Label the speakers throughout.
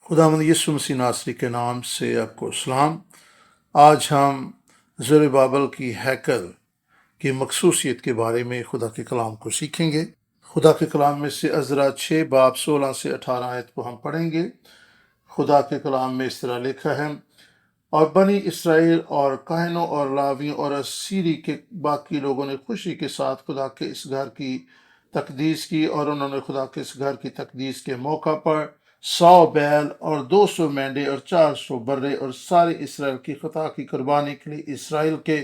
Speaker 1: خداوند یسوع مسیح ناصری کے نام سے آپ کو سلام۔ آج ہم زربابل کی ہیکل کی مخصوصیت کے بارے میں خدا کے کلام کو سیکھیں گے۔ خدا کے کلام میں سے عزرا 6 باب 16 سے 18 آیت کو ہم پڑھیں گے۔ خدا کے کلام میں اس طرح لکھا ہے: اور بنی اسرائیل اور کاہنوں اور لاویوں اور اسیری کے باقی لوگوں نے خوشی کے ساتھ خدا کے اس گھر کی تقدیس کی، اور انہوں نے خدا کے اس گھر کی تقدیس کے موقع پر 100 بیل اور 200 مینڈے اور 400 برے اور سارے اسرائیل کی خطا کی قربانی کے لیے اسرائیل کے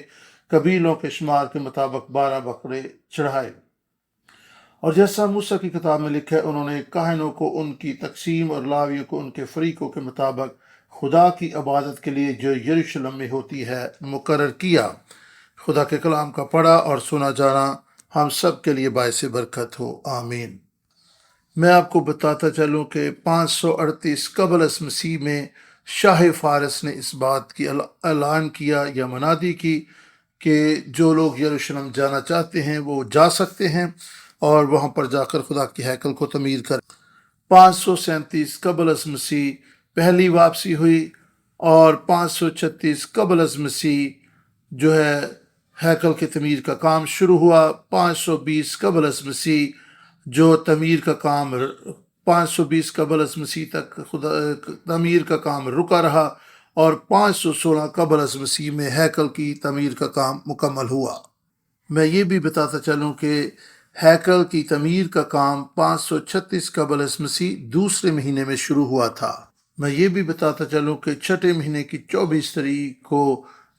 Speaker 1: قبیلوں کے شمار کے مطابق 12 بکرے چڑھائے۔ اور جیسا موسیٰ کی کتاب میں لکھا ہے، انہوں نے کاہنوں کو ان کی تقسیم اور لاویوں کو ان کے فریقوں کے مطابق خدا کی عبادت کے لیے جو یروشلم میں ہوتی ہے مقرر کیا۔ خدا کے کلام کا پڑھا اور سنا جانا ہم سب کے لیے باعث برکت ہو، آمین۔ میں آپ کو بتاتا چلوں کہ 538 قبل از مسیح میں شاہ فارس نے اس بات کی اعلان کیا یا منادی کی کہ جو لوگ یروشلم جانا چاہتے ہیں وہ جا سکتے ہیں اور وہاں پر جا کر خدا کی ہیکل کو تعمیر کریں۔ 537 قبل از مسیح پہلی واپسی ہوئی، اور 536 قبل از مسیح جو ہے ہیکل کی تعمیر کا کام شروع ہوا۔ 520 قبل از مسیح جو تعمیر کا کام 520 قبل از مسیح تک تعمیر کا کام رکا رہا، اور 516 قبل از مسیح میں ہیکل کی تعمیر کا کام مکمل ہوا۔ میں یہ بھی بتاتا چلوں کہ ہیکل کی تعمیر کا کام 536 قبل از مسیح دوسرے مہینے میں شروع ہوا تھا۔ میں یہ بھی بتاتا چلوں کہ چھٹے مہینے کی 24 تاریخ کو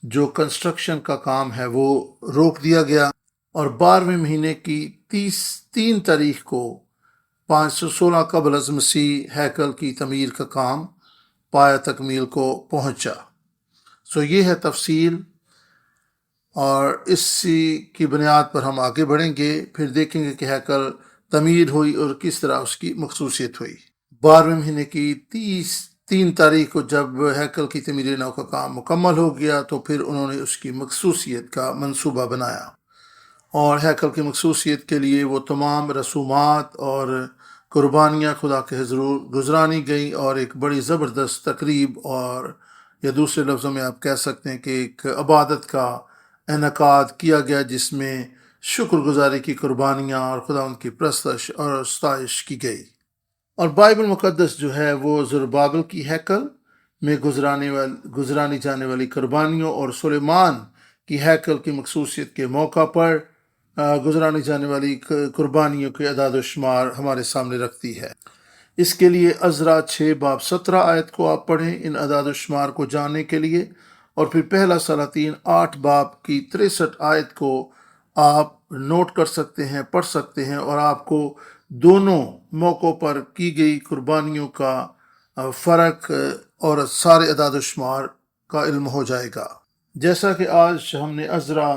Speaker 1: جو کنسٹرکشن کا کام ہے وہ روک دیا گیا، اور 12ویں مہینے کی 3 تاریخ کو 516 قبل از مسیح ہیکل کی تعمیر کا کام پایہ تکمیل کو پہنچا۔ یہ ہے تفصیل، اور اسی کی بنیاد پر ہم آگے بڑھیں گے، پھر دیکھیں گے کہ ہیکل تعمیر ہوئی اور کس طرح اس کی مخصوصیت ہوئی۔ 12ویں مہینے کی 3 تاریخ کو جب ہیکل کی تعمیر نو کا کام مکمل ہو گیا تو پھر انہوں نے اس کی مخصوصیت کا منصوبہ بنایا، اور ہیکل کی مخصوصیت کے لیے وہ تمام رسومات اور قربانیاں خدا کے حضور گزرانی گئیں، اور ایک بڑی زبردست تقریب، اور یا دوسرے لفظوں میں آپ کہہ سکتے ہیں کہ ایک عبادت کا انعقاد کیا گیا جس میں شکر گزاری کی قربانیاں اور خدا ان کی پرستش اور ستائش کی گئی۔ اور بائبل مقدس جو ہے وہ زربابل کی ہیکل میں گزرانی جانے والی قربانیوں اور سلیمان کی ہیکل کی مخصوصیت کے موقع پر گزرانی جانے والی قربانیوں کے اعداد و شمار ہمارے سامنے رکھتی ہے۔ اس کے لیے عزرا 6 باب 17 آیت کو آپ پڑھیں ان اعداد و شمار کو جاننے کے لیے، اور پھر پہلا سلاطین 8 باب کی 63 آیت کو آپ نوٹ کر سکتے ہیں، پڑھ سکتے ہیں، اور آپ کو دونوں موقعوں پر کی گئی قربانیوں کا فرق اور سارے اعداد و شمار کا علم ہو جائے گا۔ جیسا کہ آج ہم نے عزرا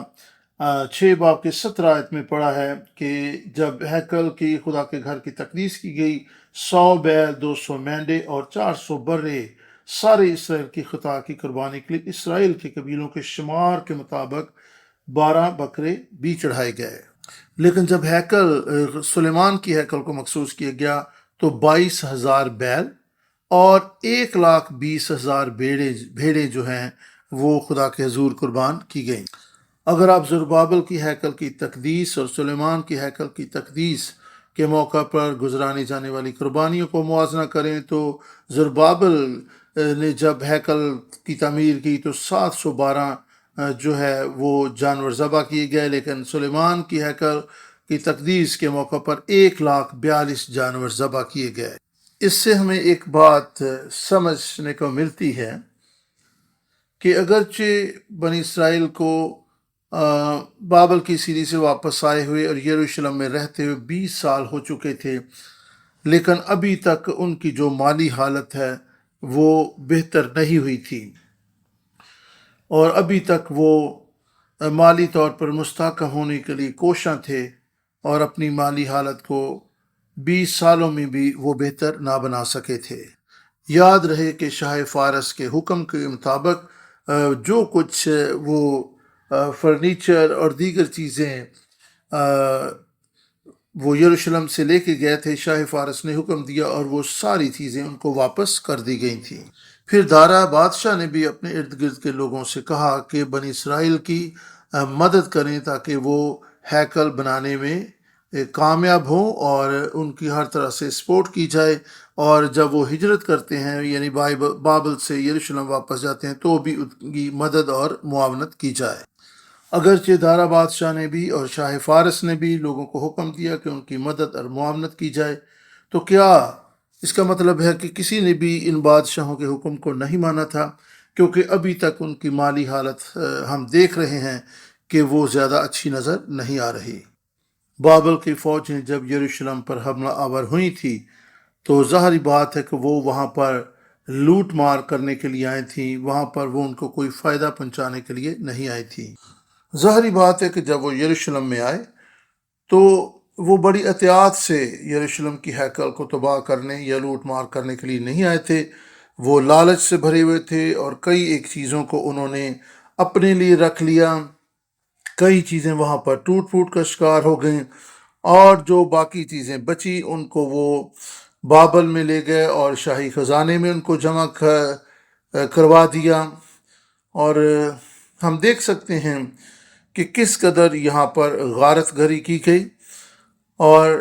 Speaker 1: 6 باب کے 17 آیت میں پڑھا ہے کہ جب ہیکل کی خدا کے گھر کی تقدیس کی گئی، 100 بیل، 200 مینڈے اور 400 برے سارے اسرائیل کی خطا کی قربانی کے لیے اسرائیل کے قبیلوں کے شمار کے مطابق 12 بکرے بھی چڑھائے گئے۔ لیکن جب ہیکل سلیمان کی ہیکل کو مخصوص کیا گیا تو 22,000 بیل اور 1,20,000 بھیڑیں جو ہیں وہ خدا کے حضور قربان کی گئیں۔ اگر آپ زربابل کی ہیکل کی تقدیس اور سلیمان کی ہیکل کی تقدیس کے موقع پر گزرانی جانے والی قربانیوں کو موازنہ کریں تو زربابل نے جب ہیکل کی تعمیر کی تو 712 جو ہے وہ جانور ذبح کیے گئے، لیکن سلیمان کی ہیکل کی تقدیس کے موقع پر 1,42,000 جانور ذبح کیے گئے۔ اس سے ہمیں ایک بات سمجھنے کو ملتی ہے کہ اگرچہ بنی اسرائیل کو بابل کی سیری سے واپس آئے ہوئے اور یروشلم میں رہتے ہوئے 20 سال ہو چکے تھے، لیکن ابھی تک ان کی جو مالی حالت ہے وہ بہتر نہیں ہوئی تھی، اور ابھی تک وہ مالی طور پر مستحکم ہونے کے لیے کوشاں تھے، اور اپنی مالی حالت کو 20 سالوں میں بھی وہ بہتر نہ بنا سکے تھے۔ یاد رہے کہ شاہ فارس کے حکم کے مطابق جو کچھ وہ فرنیچر اور دیگر چیزیں وہ یروشلم سے لے کے گئے تھے، شاہ فارس نے حکم دیا اور وہ ساری چیزیں ان کو واپس کر دی گئی تھیں۔ پھر دارا بادشاہ نے بھی اپنے ارد گرد کے لوگوں سے کہا کہ بنی اسرائیل کی مدد کریں تاکہ وہ ہیکل بنانے میں کامیاب ہوں اور ان کی ہر طرح سے سپورٹ کی جائے، اور جب وہ ہجرت کرتے ہیں یعنی بابل سے یروشلم واپس جاتے ہیں تو بھی ان کی مدد اور معاونت کی جائے۔ اگرچہ دارا بادشاہ نے بھی اور شاہ فارس نے بھی لوگوں کو حکم دیا کہ ان کی مدد اور معاونت کی جائے، تو کیا اس کا مطلب ہے کہ کسی نے بھی ان بادشاہوں کے حکم کو نہیں مانا تھا؟ کیونکہ ابھی تک ان کی مالی حالت ہم دیکھ رہے ہیں کہ وہ زیادہ اچھی نظر نہیں آ رہی۔ بابل کی فوجیں جب یروشلم پر حملہ آور ہوئی تھی تو ظاہری بات ہے کہ وہ وہاں پر لوٹ مار کرنے کے لیے آئی تھیں، وہاں پر وہ ان کو کوئی فائدہ پہنچانے کے لیے نہیں آئی تھی۔ ظاہری بات ہے کہ جب وہ یروشلم میں آئے تو وہ بڑی احتیاط سے یروشلم کی ہیکل کو تباہ کرنے یا لوٹ مار کرنے کے لیے نہیں آئے تھے۔ وہ لالچ سے بھرے ہوئے تھے اور کئی ایک چیزوں کو انہوں نے اپنے لیے رکھ لیا، کئی چیزیں وہاں پر ٹوٹ پھوٹ کا شکار ہو گئیں، اور جو باقی چیزیں بچی ان کو وہ بابل میں لے گئے اور شاہی خزانے میں ان کو جمع کروا دیا۔ اور ہم دیکھ سکتے ہیں کہ کس قدر یہاں پر غارت گری کی گئی اور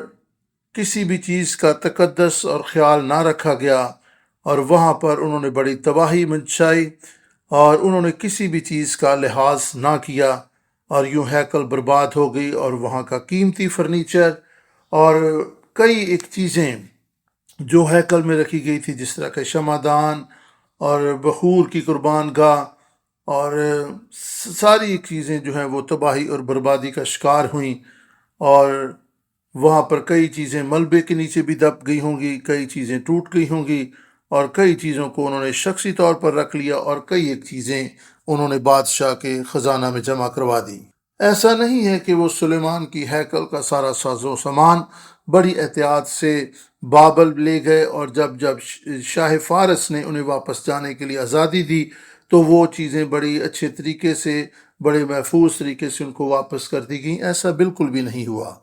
Speaker 1: کسی بھی چیز کا تقدس اور خیال نہ رکھا گیا، اور وہاں پر انہوں نے بڑی تباہی مچائی اور انہوں نے کسی بھی چیز کا لحاظ نہ کیا، اور یوں ہیکل برباد ہو گئی، اور وہاں کا قیمتی فرنیچر اور کئی ایک چیزیں جو ہیکل میں رکھی گئی تھی جس طرح کہ شمعدان اور بخور کی قربان گاہ اور ساری چیزیں جو ہیں وہ تباہی اور بربادی کا شکار ہوئیں، اور وہاں پر کئی چیزیں ملبے کے نیچے بھی دب گئی ہوں گی، کئی چیزیں ٹوٹ گئی ہوں گی، اور کئی چیزوں کو انہوں نے شخصی طور پر رکھ لیا، اور کئی ایک چیزیں انہوں نے بادشاہ کے خزانہ میں جمع کروا دی۔ ایسا نہیں ہے کہ وہ سلیمان کی ہیکل کا سارا ساز و سامان بڑی احتیاط سے بابل لے گئے، اور جب شاہ فارس نے انہیں واپس جانے کے لیے آزادی دی تو وہ چیزیں بڑی اچھے طریقے سے، بڑے محفوظ طریقے سے ان کو واپس کر دی گئیں۔ ایسا بالکل بھی نہیں ہوا،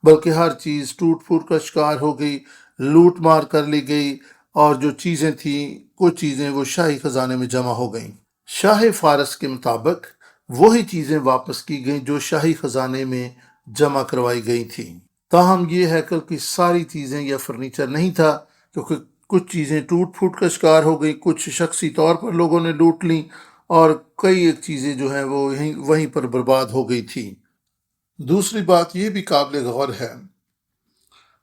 Speaker 1: بلکہ ہر چیز ٹوٹ پھوٹ کا شکار ہو گئی، لوٹ مار کر لی گئی، اور جو چیزیں تھیں کچھ چیزیں وہ شاہی خزانے میں جمع ہو گئیں۔ شاہ فارس کے مطابق وہی چیزیں واپس کی گئیں جو شاہی خزانے میں جمع کروائی گئی تھیں۔ تاہم یہ ہیکل کی ساری چیزیں یا فرنیچر نہیں تھا، کیونکہ کچھ چیزیں ٹوٹ پھوٹ کا شکار ہو گئی، کچھ شخصی طور پر لوگوں نے لوٹ لیں، اور کئی ایک چیزیں جو ہیں وہ وہیں پر برباد ہو گئی تھی۔ دوسری بات یہ بھی قابل غور ہے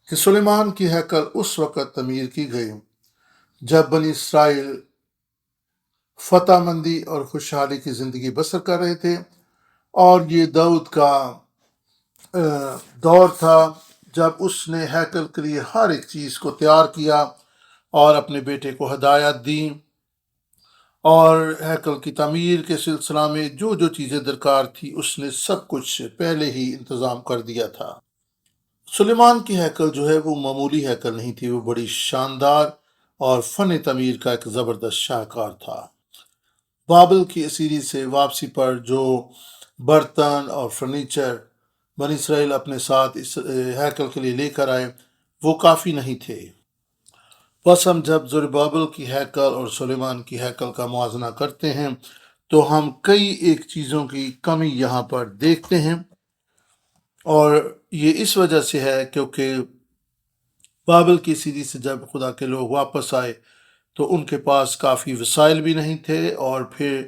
Speaker 1: کہ سلیمان کی ہیکل اس وقت تعمیر کی گئی جب بنی اسرائیل فتح مندی اور خوشحالی کی زندگی بسر کر رہے تھے، اور یہ داؤد کا دور تھا جب اس نے ہیکل کے لیے ہر ایک چیز کو تیار کیا اور اپنے بیٹے کو ہدایت دی، اور ہیکل کی تعمیر کے سلسلہ میں جو جو چیزیں درکار تھی اس نے سب کچھ پہلے ہی انتظام کر دیا تھا۔ سلیمان کی ہیکل جو ہے وہ معمولی ہیکل نہیں تھی، وہ بڑی شاندار اور فن تعمیر کا ایک زبردست شاہکار تھا۔ بابل کی اسیری سے واپسی پر جو برتن اور فرنیچر بنی اسرائیل اپنے ساتھ اس ہیکل کے لیے لے کر آئے وہ کافی نہیں تھے۔ بس ہم جب زربابل کی ہیکل اور سلیمان کی ہیکل کا موازنہ کرتے ہیں تو ہم کئی ایک چیزوں کی کمی یہاں پر دیکھتے ہیں، اور یہ اس وجہ سے ہے کیونکہ بابل کی سیری سے جب خدا کے لوگ واپس آئے تو ان کے پاس کافی وسائل بھی نہیں تھے، اور پھر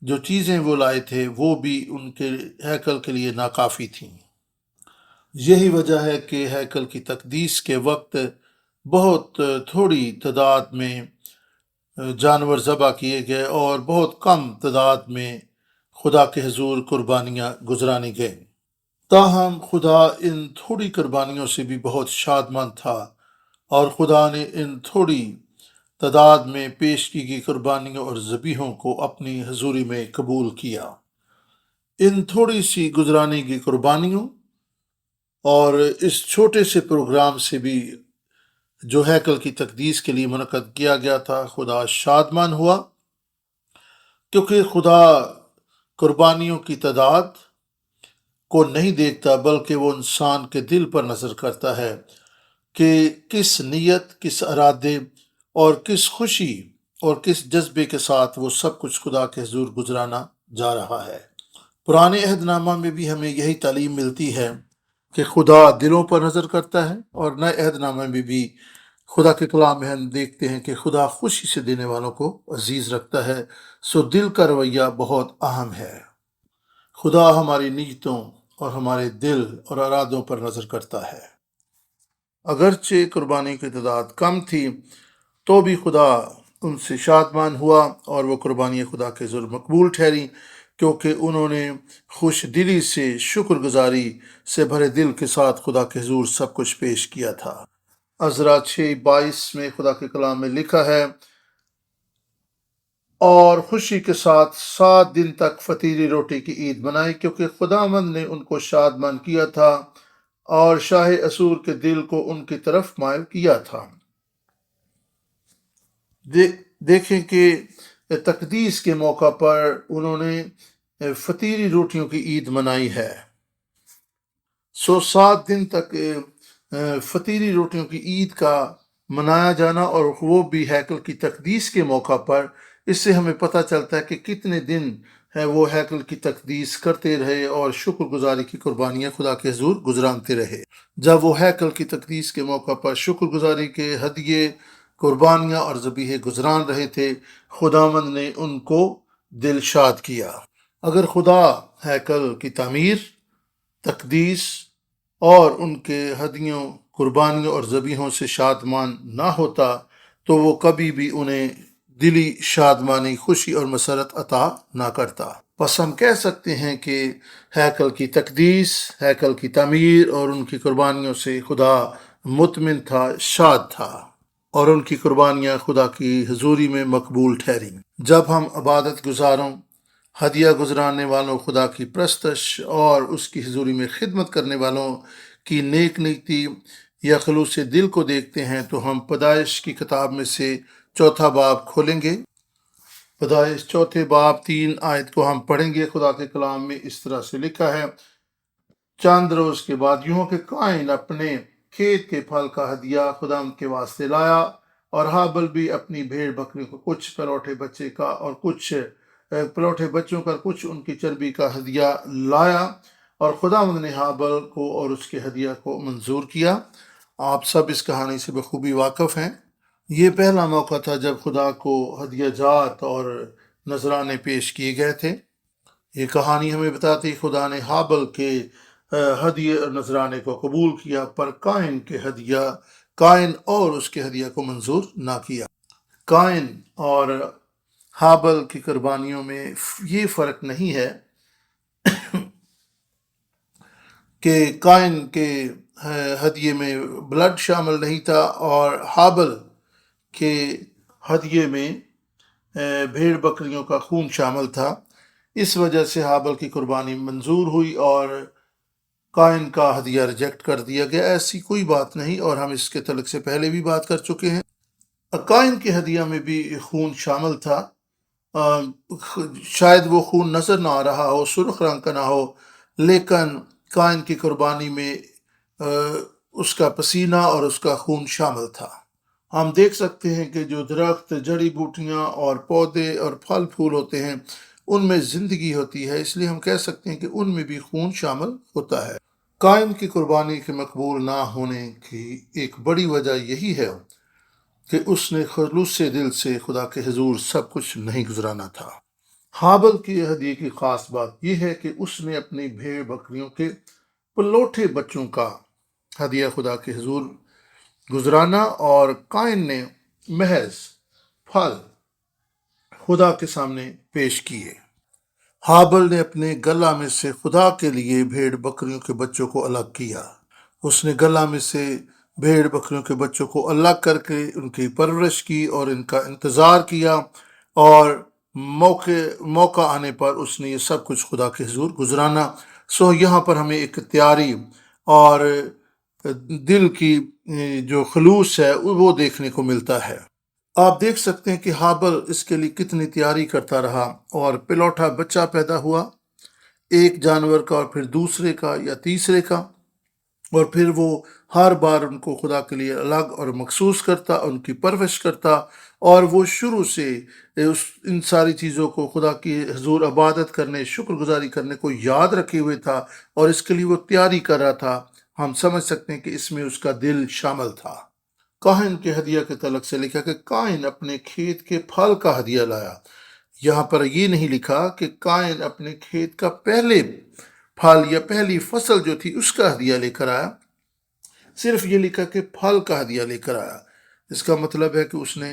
Speaker 1: جو چیزیں وہ لائے تھے وہ بھی ان کے ہیکل کے لیے ناکافی تھیں۔ یہی وجہ ہے کہ ہیکل کی تقدیس کے وقت بہت تھوڑی تعداد میں جانور ذبح کیے گئے اور بہت کم تعداد میں خدا کے حضور قربانیاں گزرانی گئیں۔ تاہم خدا ان تھوڑی قربانیوں سے بھی بہت شادمند تھا، اور خدا نے ان تھوڑی تعداد میں پیش کی گئی قربانیوں اور ذبیحوں کو اپنی حضوری میں قبول کیا۔ ان تھوڑی سی گزرانی کی قربانیوں اور اس چھوٹے سے پروگرام سے بھی جو ہیکل کی تقدیس کے لیے منعقد کیا گیا تھا خدا شادمان ہوا، کیونکہ خدا قربانیوں کی تعداد کو نہیں دیکھتا، بلکہ وہ انسان کے دل پر نظر کرتا ہے کہ کس نیت، کس ارادے اور کس خوشی اور کس جذبے کے ساتھ وہ سب کچھ خدا کے حضور گزرانا جا رہا ہے۔ پرانے عہد نامہ میں بھی ہمیں یہی تعلیم ملتی ہے کہ خدا دلوں پر نظر کرتا ہے، اور نئے عہد نامہ میں بھی خدا کے کلام میں ہم دیکھتے ہیں کہ خدا خوشی سے دینے والوں کو عزیز رکھتا ہے۔ سو دل کا رویہ بہت اہم ہے۔ خدا ہماری نیتوں اور ہمارے دل اور ارادوں پر نظر کرتا ہے۔ اگرچہ قربانی کی تعداد کم تھی تو بھی خدا ان سے شادمان ہوا، اور وہ قربانیاں خدا کے حضور مقبول ٹھہریں، کیونکہ انہوں نے خوش دلی سے، شکر گزاری سے بھرے دل کے ساتھ خدا کے حضور سب کچھ پیش کیا تھا۔ عزرا 6:22 میں خدا کے کلام میں لکھا ہے، اور خوشی کے ساتھ 7 دن تک فطیری روٹی کی عید منائی، کیونکہ خداوند نے ان کو شادمان کیا تھا اور شاہ اسور کے دل کو ان کی طرف مائل کیا تھا۔ دیکھیں کہ تقدیس کے موقع پر انہوں نے فطیری روٹیوں کی عید منائی ہے۔ 7 دن تک فطیری روٹیوں کی عید کا منایا جانا، اور وہ بھی ہیکل کی تقدیس کے موقع پر، اس سے ہمیں پتہ چلتا ہے کہ کتنے دن وہ ہیکل کی تقدیس کرتے رہے اور شکر گزاری کی قربانیاں خدا کے حضور گزرانتے رہے۔ جب وہ ہیکل کی تقدیس کے موقع پر شکر گزاری کے ہدیے، قربانیاں اور ذبیحے گزران رہے تھے، خداوند نے ان کو دل شاد کیا۔ اگر خدا ہیکل کی تعمیر، تقدیس اور ان کے ہدیوں، قربانیوں اور ذبیحوں سے شادمان نہ ہوتا تو وہ کبھی بھی انہیں دلی شادمانی، خوشی اور مسرت عطا نہ کرتا۔ بس ہم کہہ سکتے ہیں کہ ہیکل کی تقدیس، ہیکل کی تعمیر اور ان کی قربانیوں سے خدا مطمئن تھا، شاد تھا، اور ان کی قربانیاں خدا کی حضوری میں مقبول ٹھہریں۔ جب ہم عبادت گزاروں، ہدیہ گزرانے والوں، خدا کی پرستش اور اس کی حضوری میں خدمت کرنے والوں کی نیک نیتی یا خلوص دل کو دیکھتے ہیں، تو ہم پیدائش کی کتاب میں سے 4 باب کھولیں گے۔ پیدائش 4 باب 3 آیت کو ہم پڑھیں گے۔ خدا کے کلام میں اس طرح سے لکھا ہے، چند روز کے بعد یوں کہ قائن اپنے کھیت کے پھل کا ہدیہ خدا کے واسطے لایا، اور ہابل بھی اپنی بھیڑ بکریوں کو کچھ پلوٹے بچے کا اور کچھ پلوٹے بچوں کا کچھ ان کی چربی کا ہدیہ لایا، اور خداوند نے ہابل کو اور اس کے ہدیہ کو منظور کیا۔ آپ سب اس کہانی سے بخوبی واقف ہیں۔ یہ پہلا موقع تھا جب خدا کو ہدیہ جات اور نذرانے پیش کیے گئے تھے۔ یہ کہانی ہمیں بتاتی خدا نے ہابل کے ہدیہ اور نذرانے کو قبول کیا، پر قائن اور اس کے ہدیہ کو منظور نہ کیا۔ قائن اور ہابل کی قربانیوں میں یہ فرق نہیں ہے کہ قائن کے ہدیے میں بلڈ شامل نہیں تھا اور ہابل کے ہدیے میں بھیڑ بکریوں کا خون شامل تھا۔ اس وجہ سے ہابل کی قربانی منظور ہوئی اور قائن کا ہدیہ ریجیکٹ کر دیا گیا۔ ایسی کوئی بات نہیں، اور ہم اس کے تعلق سے پہلے بھی بات کر چکے ہیں۔ قائن کے ہدیہ میں بھی خون شامل تھا، شاید وہ خون نظر نہ آ رہا ہو، سرخ رنگ کا نہ ہو، لیکن قائن کی قربانی میں اس کا پسینہ اور اس کا خون شامل تھا۔ ہم دیکھ سکتے ہیں کہ جو درخت، جڑی بوٹیاں اور پودے اور پھل پھول ہوتے ہیں، ان میں زندگی ہوتی ہے، اس لیے ہم کہہ سکتے ہیں کہ ان میں بھی خون شامل ہوتا ہے۔ قائن کی قربانی کے مقبول نہ ہونے کی ایک بڑی وجہ یہی ہے کہ اس نے خلوص دل سے خدا کے حضور سب کچھ نہیں گزرانا تھا۔ ہابل کی ہدیے کی خاص بات یہ ہے کہ اس نے اپنی بھیڑ بکریوں کے پلوٹے بچوں کا ہدیہ خدا کے حضور گزرانا، اور قائن نے محض پھل خدا کے سامنے پیش کیے۔ ہابل نے اپنے گلا میں سے خدا کے لیے بھیڑ بکریوں کے بچوں کو الگ کیا۔ اس نے گلا میں سے بھیڑ بکریوں کے بچوں کو الگ کر کے ان کی پرورش کی اور ان کا انتظار کیا، اور موقع آنے پر اس نے یہ سب کچھ خدا کے حضور گزرانا۔ سو یہاں پر ہمیں ایک تیاری اور دل کی جو خلوص ہے وہ دیکھنے کو ملتا ہے۔ آپ دیکھ سکتے ہیں کہ ہابل اس کے لیے کتنی تیاری کرتا رہا، اور پلوٹا بچہ پیدا ہوا، ایک جانور کا اور پھر دوسرے کا یا تیسرے کا، اور پھر وہ ہر بار ان کو خدا کے لیے الگ اور مخصوص کرتا، ان کی پرورش کرتا، اور وہ شروع سے ان ساری چیزوں کو خدا کی حضور عبادت کرنے، شکر گزاری کرنے کو یاد رکھے ہوئے تھا، اور اس کے لیے وہ تیاری کر رہا تھا۔ ہم سمجھ سکتے ہیں کہ اس میں اس کا دل شامل تھا۔ کاہن کے ہدیہ کے تعلق سے لکھا کہ کائن اپنے کھیت کے پھل کا ہدیہ لایا۔ یہاں پر یہ نہیں لکھا کہ کائن اپنے کھیت کا پہلے پھل یا پہلی فصل جو تھی اس کا ہدیہ لے کر آیا، صرف یہ لکھا کہ پھل کا ہدیہ لے کر آیا۔ اس کا مطلب ہے کہ اس نے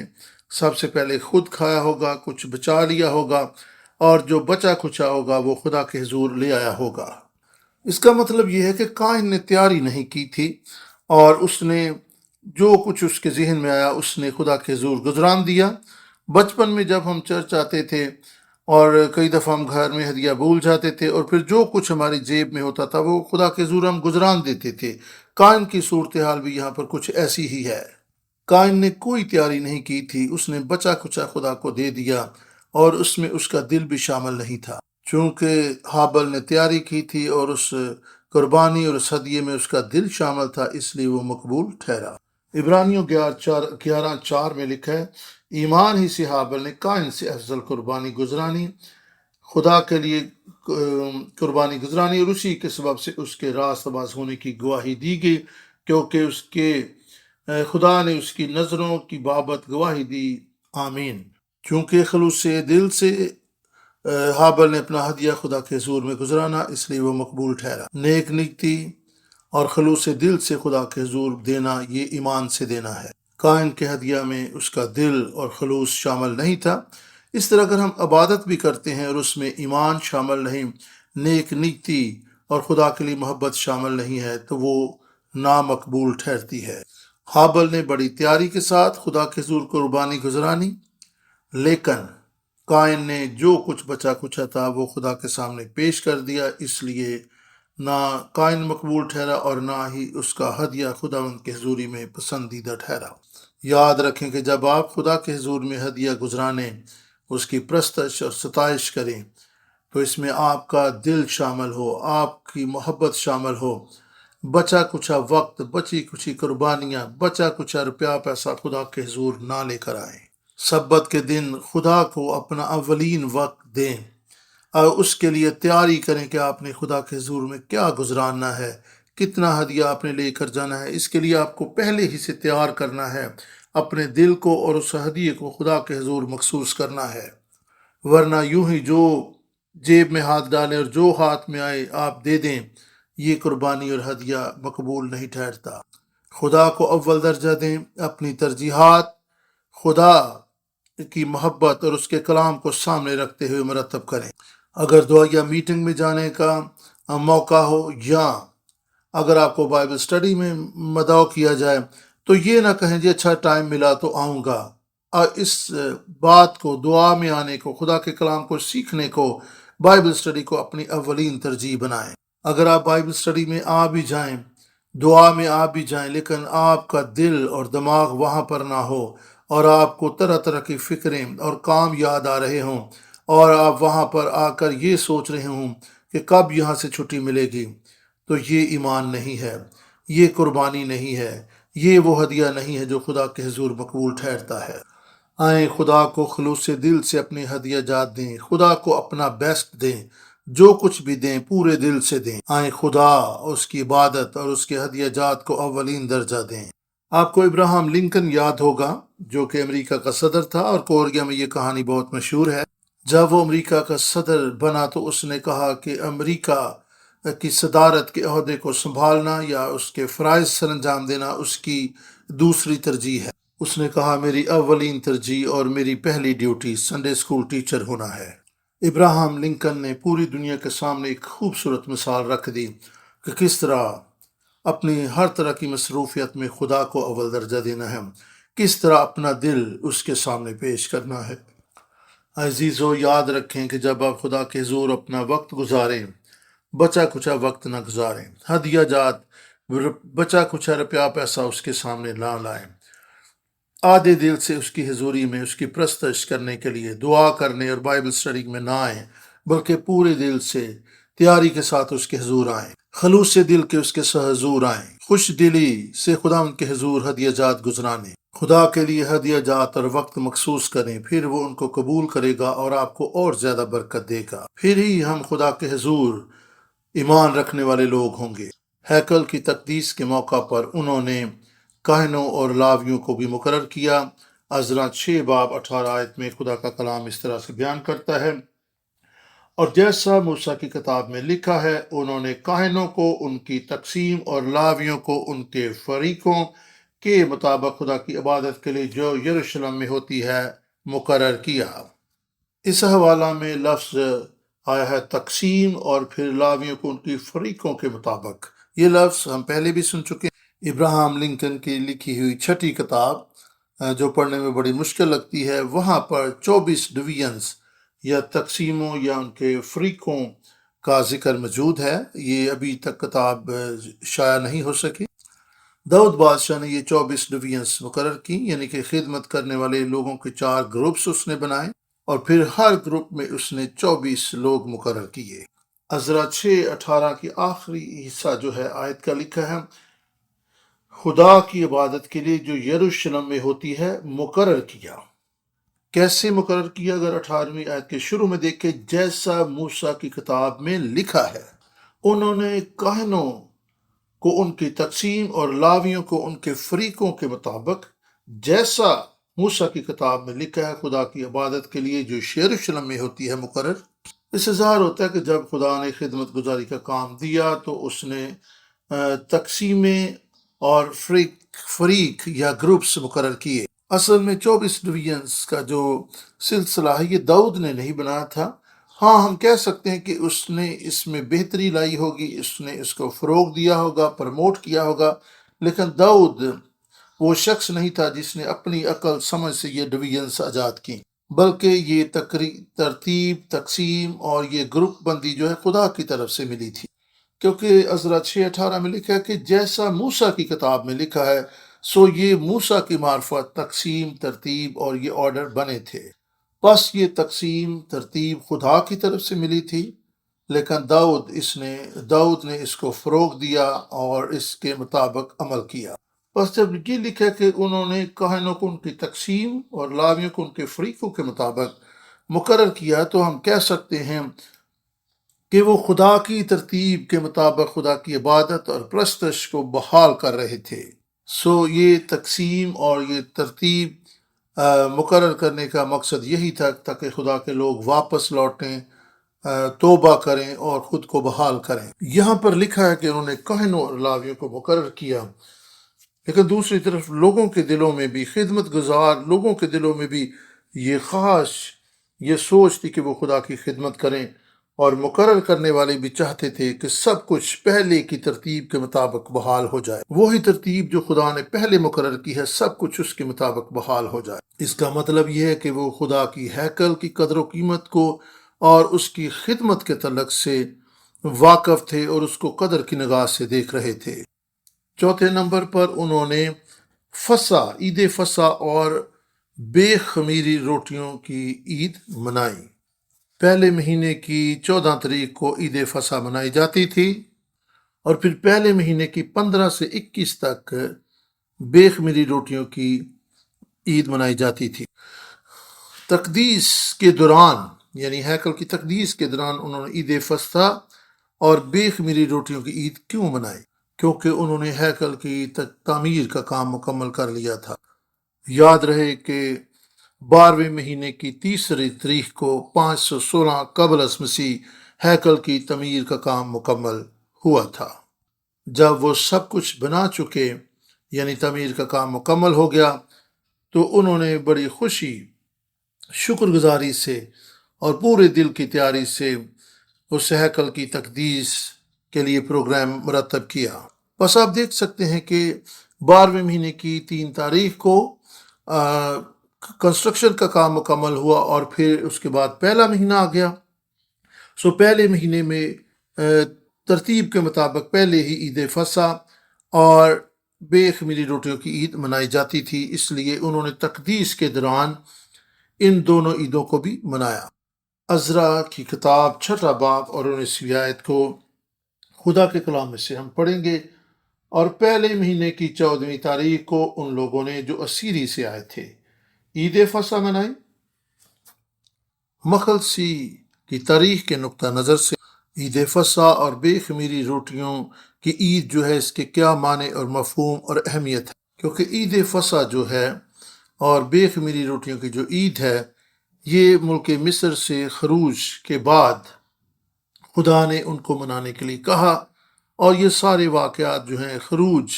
Speaker 1: سب سے پہلے خود کھایا ہوگا، کچھ بچا لیا ہوگا، اور جو بچا کچھا ہوگا وہ خدا کے حضور لے آیا ہوگا۔ اس کا مطلب یہ ہے کہ کائن نے تیاری نہیں کی تھی، اور اس نے جو کچھ اس کے ذہن میں آیا اس نے خدا کے حضور گزران دیا۔ بچپن میں جب ہم چرچ آتے تھے اور کئی دفعہ ہم گھر میں ہدیہ بھول جاتے تھے، اور پھر جو کچھ ہماری جیب میں ہوتا تھا وہ خدا کے حضور ہم گزران دیتے تھے۔ کائن کی صورتحال بھی یہاں پر کچھ ایسی ہی ہے۔ کائن نے کوئی تیاری نہیں کی تھی، اس نے بچا کچا خدا کو دے دیا، اور اس میں اس کا دل بھی شامل نہیں تھا۔ چونکہ حابل نے تیاری کی تھی اور اس قربانی اور اس ہدیے میں اس کا دل شامل تھا، اس لیے وہ مقبول ٹھہرا۔ عبرانیوں 11:4 میں لکھا ہے، ایمان ہی سے حابل نے کائن سے افضل قربانی گزرانی، خدا کے لیے قربانی گزرانی، اور اسی کے سبب سے اس کے راست باز ہونے کی گواہی دی گئی، کیونکہ اس کے خدا نے اس کی نظروں کی بابت گواہی دی۔ آمین۔ چونکہ خلوص دل سے حابل نے اپنا ہدیہ خدا کے حضور میں گزرانا، اس لیے وہ مقبول ٹھہرا۔ نیک نیتی اور خلوص دل سے خدا کے حضور دینا، یہ ایمان سے دینا ہے۔ کائن کے ہدیہ میں اس کا دل اور خلوص شامل نہیں تھا۔ اس طرح اگر ہم عبادت بھی کرتے ہیں اور اس میں ایمان شامل نہیں، نیک نیتی اور خدا کے لیے محبت شامل نہیں ہے، تو وہ نامقبول ٹھہرتی ہے۔ حابل نے بڑی تیاری کے ساتھ خدا کے حضور قربانی گزرانی، لیکن کائن نے جو کچھ بچا کچھا تھا وہ خدا کے سامنے پیش کر دیا، اس لیے نہ کائن مقبول ٹھہرا اور نہ ہی اس کا ہدیہ خداوند کے حضوری میں پسندیدہ ٹھہرا۔ یاد رکھیں کہ جب آپ خدا کے حضور میں ہدیہ گزرانے، اس کی پرستش اور ستائش کریں، تو اس میں آپ کا دل شامل ہو، آپ کی محبت شامل ہو۔ بچا کچھا وقت، بچی کچھی قربانیاں، بچا کچھا روپیہ پیسہ خدا کے حضور نہ لے کر آئیں۔ سبت کے دن خدا کو اپنا اولین وقت دیں، اور اس کے لیے تیاری کریں کہ آپ نے خدا کے حضور میں کیا گزراننا ہے، کتنا ہدیہ آپ نے لے کر جانا ہے۔ اس کے لیے آپ کو پہلے ہی سے تیار کرنا ہے، اپنے دل کو اور اس ہدیے کو خدا کے حضور مخصوص کرنا ہے، ورنہ یوں ہی جو جیب میں ہاتھ ڈالیں اور جو ہاتھ میں آئے آپ دے دیں، یہ قربانی اور ہدیہ مقبول نہیں ٹھہرتا۔ خدا کو اول درجہ دیں، اپنی ترجیحات خدا کی محبت اور اس کے کلام کو سامنے رکھتے ہوئے مرتب کریں۔ اگر دعائیا میٹنگ میں جانے کا موقع ہو، یا اگر آپ کو بائبل سٹڈی میں مدعو کیا جائے، تو یہ نہ کہیں جی اچھا ٹائم ملا تو آؤں گا۔ اور اس بات کو، دعا میں آنے کو، خدا کے کلام کو سیکھنے کو، بائبل سٹڈی کو اپنی اولین ترجیح بنائیں۔ اگر آپ بائبل سٹڈی میں آ بھی جائیں، دعا میں آ بھی جائیں، لیکن آپ کا دل اور دماغ وہاں پر نہ ہو، اور آپ کو طرح طرح کی فکریں اور کام یاد آ رہے ہوں، اور آپ وہاں پر آ کر یہ سوچ رہے ہوں کہ کب یہاں سے چھٹی ملے گی، تو یہ ایمان نہیں ہے، یہ قربانی نہیں ہے، یہ وہ ہدیہ نہیں ہے جو خدا کے حضور مقبول ٹھہرتا ہے۔ آئیں خدا کو خلوص دل سے اپنے ہدیہ جات دیں، خدا کو اپنا بیسٹ دیں، جو کچھ بھی دیں پورے دل سے دیں۔ آئیں خدا، اس کی عبادت اور اس کے ہدیہ جات کو اولین درجہ دیں۔ آپ کو ابراہم لنکن یاد ہوگا، جو کہ امریکہ کا صدر تھا، اور کوریا میں یہ کہانی بہت مشہور ہے۔ جب وہ امریکہ کا صدر بنا تو اس نے کہا کہ امریکہ کی صدارت کے عہدے کو سنبھالنا یا اس کے فرائض سر انجام دینا اس کی دوسری ترجیح ہے۔ اس نے کہا میری اولین ترجیح اور میری پہلی ڈیوٹی سنڈے اسکول ٹیچر ہونا ہے۔ ابراہم لنکن نے پوری دنیا کے سامنے ایک خوبصورت مثال رکھ دی کہ کس طرح اپنی ہر طرح کی مصروفیت میں خدا کو اول درجہ دینا ہے، کس طرح اپنا دل اس کے سامنے پیش کرنا ہے۔ عزیزو، یاد رکھیں کہ جب آپ خدا کے حضور اپنا وقت گزاریں، بچا کچھا وقت نہ گزاریں، ہدیہ جات، بچا کچھا روپیہ پیسہ اس کے سامنے نہ لائیں۔ آدھے دل سے اس کی حضوری میں اس کی پرستش کرنے کے لیے دعا کرنے اور بائبل سٹڈی میں نہ آئیں، بلکہ پورے دل سے تیاری کے ساتھ اس کے حضور آئیں، خلوص دل کے اس کے حضور آئیں، خوش دلی سے خدا ان کے حضور ہدیہ جات گزرانے، خدا کے لیے ہدیہ جات اور وقت مخصوص کریں، پھر وہ ان کو قبول کرے گا اور آپ کو اور زیادہ برکت دے گا، پھر ہی ہم خدا کے حضور ایمان رکھنے والے لوگ ہوں گے۔ ہیکل کی تقدیس کے موقع پر انہوں نے کاہنوں اور لاویوں کو بھی مقرر کیا۔ عزرا 6 باب 18 آیت میں خدا کا کلام اس طرح سے بیان کرتا ہے، اور جیسا موسیٰ کی کتاب میں لکھا ہے، انہوں نے کاہنوں کو ان کی تقسیم اور لاویوں کو ان کے فریقوں کے مطابق خدا کی عبادت کے لیے جو یروشلم میں ہوتی ہے مقرر کیا۔ اس حوالہ میں لفظ آیا ہے تقسیم اور پھر لاویوں کو ان کی فریقوں کے مطابق۔ یہ لفظ ہم پہلے بھی سن چکے ہیں۔ ابراہم لنکن کی لکھی ہوئی 6 کتاب جو پڑھنے میں بڑی مشکل لگتی ہے، وہاں پر 24 ڈویژنز یا تقسیموں یا ان کے فریقوں کا ذکر موجود ہے۔ یہ ابھی تک کتاب شائع نہیں ہو سکی۔ داؤد بادشاہ نے یہ 24 ڈویژنز مقرر کی، یعنی کہ خدمت کرنے والے لوگوں کے 4 گروپس اس نے بنائے، اور پھر ہر گروپ میں اس نے 24 لوگ مقرر کیے۔ عزرا 6:18 کی آخری حصہ جو ہے آیت کا لکھا ہے، خدا کی عبادت کے لیے جو یروشلم میں ہوتی ہے مقرر کیا۔ کیسے مقرر کیا؟ اگر 18ویں آیت کے شروع میں دیکھیں، جیسا موسیٰ کی کتاب میں لکھا ہے، انہوں نے کاہنوں کو ان کی تقسیم اور لاویوں کو ان کے فریقوں کے مطابق جیسا موسیٰ کی کتاب میں لکھا ہے خدا کی عبادت کے لیے جو یروشلم میں ہوتی ہے مقرر۔ اس سے ظاہر ہوتا ہے کہ جب خدا نے خدمت گزاری کا کام دیا تو اس نے تقسیمیں اور فریق یا گروپس مقرر کیے۔ اصل میں 24 ڈویژنز کا جو سلسلہ ہے یہ داؤد نے نہیں بنایا تھا۔ ہاں، ہم کہہ سکتے ہیں کہ اس نے اس میں بہتری لائی ہوگی، اس نے اس کو فروغ دیا ہوگا، پروموٹ کیا ہوگا، لیکن داؤد وہ شخص نہیں تھا جس نے اپنی عقل سمجھ سے یہ ڈویژنز ایجاد کی، بلکہ یہ ترتیب، تقسیم اور یہ گروپ بندی جو ہے خدا کی طرف سے ملی تھی، کیونکہ عزرا 6:18 میں لکھا ہے کہ جیسا موسیٰ کی کتاب میں لکھا ہے، سو یہ موسیٰ کی معرفت، تقسیم، ترتیب اور یہ آرڈر بنے تھے۔ بس یہ تقسیم ترتیب خدا کی طرف سے ملی تھی، لیکن داؤد نے اس کو فروغ دیا اور اس کے مطابق عمل کیا۔ بس جب یہ لکھا کہ انہوں نے کاہنوں کو ان کی تقسیم اور لاویوں کو ان کے فریقوں کے مطابق مقرر کیا، تو ہم کہہ سکتے ہیں کہ وہ خدا کی ترتیب کے مطابق خدا کی عبادت اور پرستش کو بحال کر رہے تھے۔ سو یہ تقسیم اور یہ ترتیب مقرر کرنے کا مقصد یہی تھا تاکہ خدا کے لوگ واپس لوٹیں، توبہ کریں اور خود کو بحال کریں۔ یہاں پر لکھا ہے کہ انہوں نے کاہنوں اور لاویوں کو مقرر کیا، لیکن دوسری طرف لوگوں کے دلوں میں بھی، خدمت گزار لوگوں کے دلوں میں بھی یہ خواہش، یہ سوچ تھی کہ وہ خدا کی خدمت کریں، اور مقرر کرنے والے بھی چاہتے تھے کہ سب کچھ پہلے کی ترتیب کے مطابق بحال ہو جائے۔ وہی ترتیب جو خدا نے پہلے مقرر کی ہے، سب کچھ اس کے مطابق بحال ہو جائے۔ اس کا مطلب یہ ہے کہ وہ خدا کی ہیکل کی قدر و قیمت کو اور اس کی خدمت کے تعلق سے واقف تھے اور اس کو قدر کی نگاہ سے دیکھ رہے تھے۔ چوتھے نمبر پر انہوں نے عید فصح اور بے خمیری روٹیوں کی عید منائی۔ پہلے مہینے کی 14 تاریخ کو عید فصح منائی جاتی تھی، اور پھر پہلے مہینے کی 15 سے 21 تک بے خمیری روٹیوں کی عید منائی جاتی تھی۔ تقدیس کے دوران، یعنی ہیکل کی تقدیس کے دوران انہوں نے عید فصح اور بے خمیری روٹیوں کی عید کیوں منائی؟ کیونکہ انہوں نے ہیکل کی تعمیر کا کام مکمل کر لیا تھا۔ یاد رہے کہ 12ویں مہینے کی 3 تاریخ کو 516 قبل از مسیح ہیکل کی تعمیر کا کام مکمل ہوا تھا۔ جب وہ سب کچھ بنا چکے، یعنی تعمیر کا کام مکمل ہو گیا، تو انہوں نے بڑی خوشی، شکر گزاری سے اور پورے دل کی تیاری سے اس ہیکل کی تقدیس کے لیے پروگرام مرتب کیا۔ بس آپ دیکھ سکتے ہیں کہ 12ویں مہینے کی 3 تاریخ کو کنسٹرکشن کا کام مکمل ہوا، اور پھر اس کے بعد پہلا مہینہ آ گیا۔ سو پہلے مہینے میں ترتیب کے مطابق پہلے ہی عید فصح اور بے خمیری روٹیوں کی عید منائی جاتی تھی، اس لیے انہوں نے تقدیس کے دوران ان دونوں عیدوں کو بھی منایا۔ عزرا کی کتاب 6 باب اور 19 آیت کو خدا کے کلام میں سے ہم پڑھیں گے۔ اور پہلے مہینے کی 14ویں تاریخ کو ان لوگوں نے جو اسیری سے آئے تھے عید فصح منائی۔ مخلصی کی تاریخ کے نقطہ نظر سے عید فصح اور بے خمیری روٹیوں کی عید جو ہے، اس کے کیا معنی اور مفہوم اور اہمیت ہے؟ کیونکہ عید فصح جو ہے اور بے خمیری روٹیوں کی جو عید ہے، یہ ملک مصر سے خروج کے بعد خدا نے ان کو منانے کے لیے کہا، اور یہ سارے واقعات جو ہیں خروج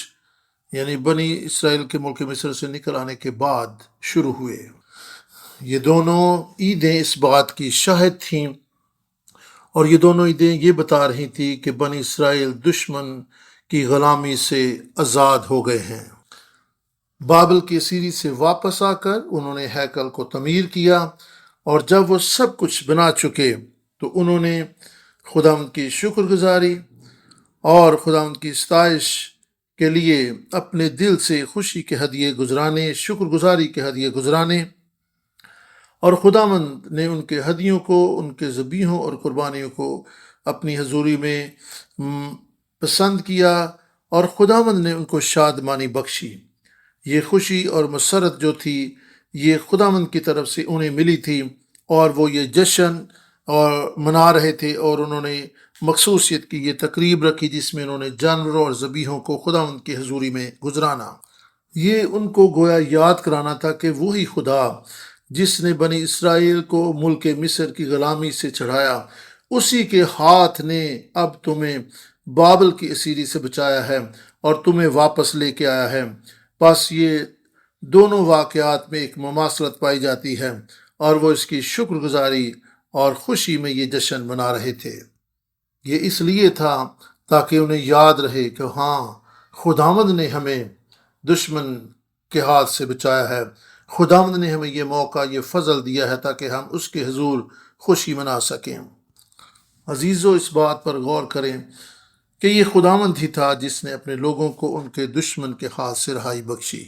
Speaker 1: یعنی بنی اسرائیل کے ملک مصر سے نکل آنے کے بعد شروع ہوئے۔ یہ دونوں عیدیں اس بات کی شاہد تھیں، اور یہ دونوں عیدیں یہ بتا رہی تھی کہ بنی اسرائیل دشمن کی غلامی سے آزاد ہو گئے ہیں۔ بابل کی اسیری سے واپس آ کر انہوں نے ہیکل کو تعمیر کیا، اور جب وہ سب کچھ بنا چکے تو انہوں نے خداوند کی شکر گزاری اور خداوند کی ستائش کے لیے اپنے دل سے خوشی کے ہدیے گزرانے، شکر گزاری کے ہدیے گزرانے، اور خداوند نے ان کے ہدیوں کو، ان کے ذبیحوں اور قربانیوں کو اپنی حضوری میں پسند کیا، اور خداوند نے ان کو شادمانی بخشی۔ یہ خوشی اور مسرت جو تھی یہ خداوند کی طرف سے انہیں ملی تھی، اور وہ یہ جشن اور منا رہے تھے، اور انہوں نے مخصوصیت کی یہ تقریب رکھی جس میں انہوں نے جانوروں اور ذبیحوں کو خداوند کی حضوری میں گزرانا۔ یہ ان کو گویا یاد کرانا تھا کہ وہی خدا جس نے بنی اسرائیل کو ملک مصر کی غلامی سے چھڑایا، اسی کے ہاتھ نے اب تمہیں بابل کی اسیری سے بچایا ہے اور تمہیں واپس لے کے آیا ہے۔ بس یہ دونوں واقعات میں ایک مماثلت پائی جاتی ہے، اور وہ اس کی شکر گزاری اور خوشی میں یہ جشن منا رہے تھے۔ یہ اس لیے تھا تاکہ انہیں یاد رہے کہ ہاں، خداوند نے ہمیں دشمن کے ہاتھ سے بچایا ہے، خداوند نے ہمیں یہ موقع، یہ فضل دیا ہے تاکہ ہم اس کے حضور خوشی منا سکیں۔ عزیزو، اس بات پر غور کریں کہ یہ خداوند ہی تھا جس نے اپنے لوگوں کو ان کے دشمن کے ہاتھ سے رہائی بخشی۔